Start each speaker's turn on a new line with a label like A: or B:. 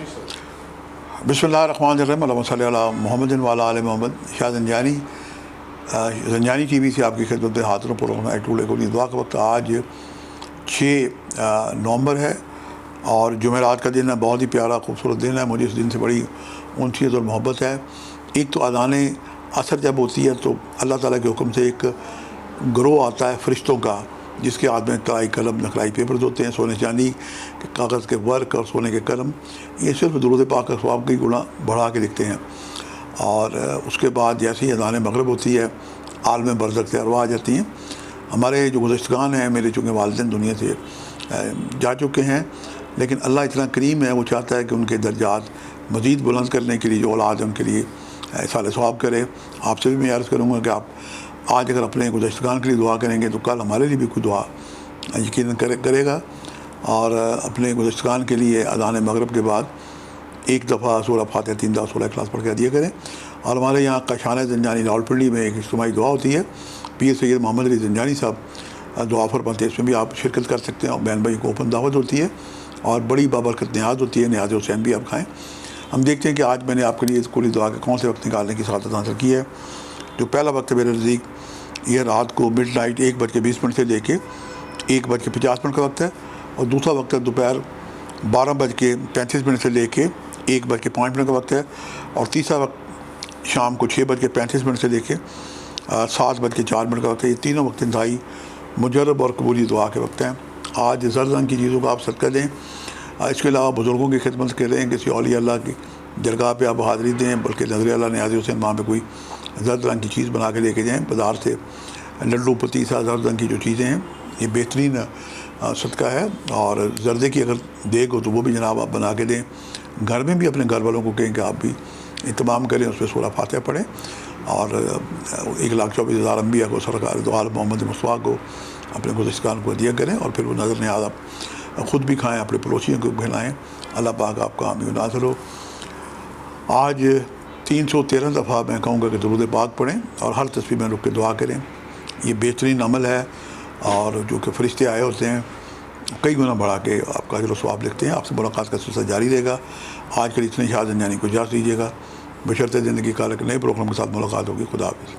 A: बिस्मिल्लाहिर्रहमानिर्रहीम अल्लाहुम्मा सल्ली अला मुहम्मदिन व अला आलि मोहम्मद। शाह ज़ंजानी टीवी से आपकी खिदमत में हाज़िर हूँ। प्रोग्राम टूले को दुआ का वक्त। आज 6 नवंबर है और जुमेरात का दिन है। बहुत ही प्यारा खूबसूरत दिन है। मुझे इस दिन से बड़ी उनसीयत और मोहब्बत है। एक तो अज़ान असर जब होती है तो अल्लाह ताला के हुक्म से एक ग्रोह आता है फरिश्तों का, जिसके हाथ में कलाई कलम नखलाई पेपर्स होते हैं, सोने चांदी के कागज़ के वर्क और सोने के कलम। ये सिर्फ दुरूद पाक का सवाब की गुना बढ़ा के दिखते हैं। और उसके बाद जैसे ही अज़ान मगरिब होती है, आलम बरज़ख से अरवाह आ जाती हैं। हमारे जो गुज़श्तगान हैं, मेरे चूँकि वालिदैन दुनिया से जा चुके हैं, लेकिन अल्लाह इतना करीम है, वो चाहता है कि उनके दर्जात मज़ीद बुलंद करने के लिए जो औलाद है उनके लिए साल सवाब करे। आपसे भी मैं अर्ज़ करूँगा कि आप आज अगर अपने गुज़श्तगान के लिए दुआ करेंगे तो कल हमारे लिए भी कोई दुआ यकीनन करेगा। और अपने गुज़श्तगान के लिए अज़ान मगरिब के बाद एक दफ़ा सूरह फातिहा 3 दफ़ा सूरह इखलास पढ़ के दिया करें। और हमारे यहाँ काशाना ज़ंजानी रावलपिंडी में एक इज्तिमाई दुआ होती है। पीर सैयद मोहम्मद अली ज़ंजानी साहब दुआ फरमाते हैं, इसमें भी आप शिरकत कर सकते हैं। और बहन भाई को ओपन दावत होती है और बड़ी बाबरकत न्याज होती है। न्याज हुसैन भी आप खाएँ। हम देखते हैं कि आज मैंने आपके लिए स्कूली दुआ के कौन से वक्त निकालने की सआदत हासिल की है। जो पहला वक्त है मेरे नज़दीक, ये रात को मिडनाइट 1:20 से लेके 1:50 का वक्त है। और दूसरा वक्त है दोपहर 12:35 से लेके 1:05 का वक्त है। और तीसरा वक्त शाम को 6:35 से लेके 7:04 का वक्त है। ये तीनों वक्त इंतहाई मुजर्रब और कबूली दुआ के वक्त हैं। आज ज़र्द रंग की चीज़ों का आप सदका दें। इसके अलावा बुज़ुर्गों की खिदमत करें, किसी औलिया अल्लाह की दरगाह पे आप हाज़िरी दें, बल्कि नज़र अल्लाह न्याज़ हुसैन वहाँ पे कोई ज़र्द रंग की चीज़ बना के लेके जाएँ। बाज़ार से लड्डू पतीसा ज़र्द रंग की जो चीज़ें हैं, ये बेहतरीन सदका है। और ज़र्दे की अगर देग हो तो वो भी जनाब आप बना के दें। घर में भी अपने घर वालों को कहें कि आप भी इत्माम करें, उस पर सूरह फातिहा पढ़ें। और 1,24,000 अम्बिया को सरकार दो आल मोहम्मद मुस्तफ़ा को अपने गुज़श्तगान को दिया करें। और फिर वो नज़र न्याज़ आप ख़ुद भी खाएँ, अपने पड़ोसियों को खिलाएँ। अल्लाह पाक आपका हामी नाज़िर हो। आज 313 दफ़ा मैं कहूँगा कि दुरूद पाक पढ़ें और हर तस्बीह में रुक के दुआ करें। ये बेहतरीन अमल है और जो कि फ़रिश्ते आए होते हैं कई गुना बढ़ा के आपका अजर व सवाब लिखते हैं। आपसे मुलाकात का सिलसिला जारी रहेगा। आज के लिए इतने शाह ज़ंजानी को इजाज़त दीजिएगा। बशर्ते ज़िंदगी का एक नए प्रोग्राम के साथ मुलाकात होगी। खुदा हाफ़िज़।